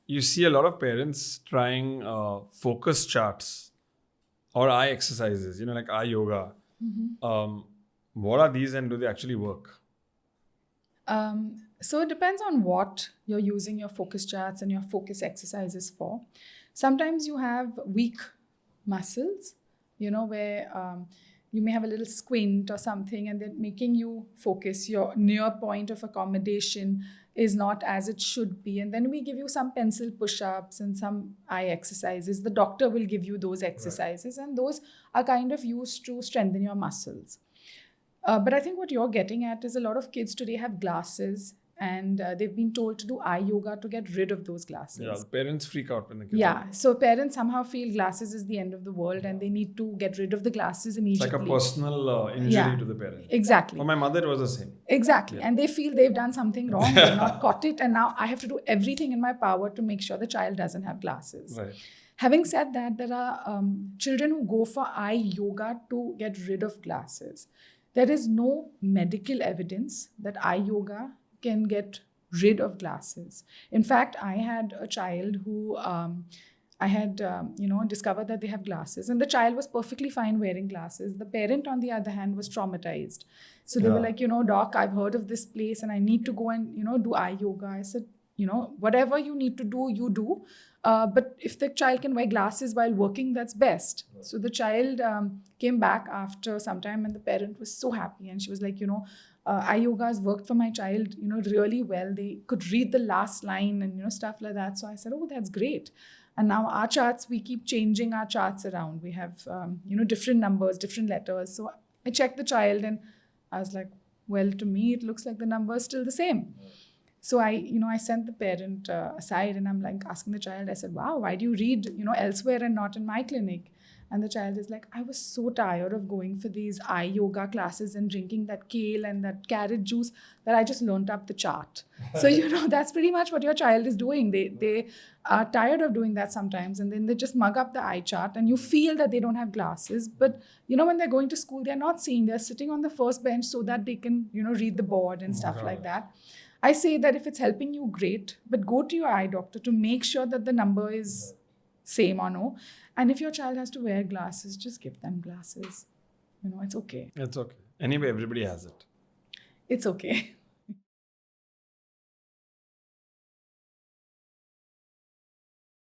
you see a lot of parents trying focus charts or eye exercises, like eye yoga. What are these and do they actually work? So it depends on what you're using your focus charts and your focus exercises for. Sometimes you have weak muscles, where you may have a little squint or something, and they're making you focus. Your near point of accommodation is not as it should be. And then we give you some pencil push-ups and some eye exercises. The doctor will give you those exercises, and those are kind of used to strengthen your muscles. But I think what you're getting at is a lot of kids today have glasses, and they've been told to do eye yoga to get rid of those glasses. Yeah, parents freak out when the kids Yeah, so parents somehow feel glasses is the end of the world, and they need to get rid of the glasses immediately. It's like a personal injury to the parent. Exactly. For my mother, it was the same. Exactly. And they feel they've done something wrong, they've not caught it, and now I have to do everything in my power to make sure the child doesn't have glasses. Right. Having said that, there are children who go for eye yoga to get rid of glasses. There is no medical evidence that eye yoga can get rid of glasses. In fact, I had a child who I had discovered that they have glasses, and the child was perfectly fine wearing glasses. The parent, on the other hand, was traumatized. So they were like, doc, I've heard of this place and I need to go and, do eye yoga. I said, whatever you need to do, you do. But if the child can wear glasses while working, that's best. Right. So the child came back after some time, and the parent was so happy. And she was like, eye yoga has worked for my child, really well. They could read the last line and, stuff like that. So I said, oh, that's great. And now our charts, we keep changing our charts around. We have, different numbers, different letters. So I checked the child and I was like, well, to me, it looks like the number is still the same. Right. So I sent the parent aside, and I'm like asking the child, I said, wow, why do you read, elsewhere and not in my clinic? And the child is like, I was so tired of going for these eye yoga classes and drinking that kale and that carrot juice that I just learned up the chart. So, that's pretty much what your child is doing. They are tired of doing that sometimes, and then they just mug up the eye chart, and you feel that they don't have glasses. But, when they're going to school, they're not seeing. They're sitting on the first bench so that they can, read the board and stuff like that. I say that if it's helping you, great, but go to your eye doctor to make sure that the number is same or no. And if your child has to wear glasses, just give them glasses. It's okay. It's okay. Anyway, everybody has it. It's okay.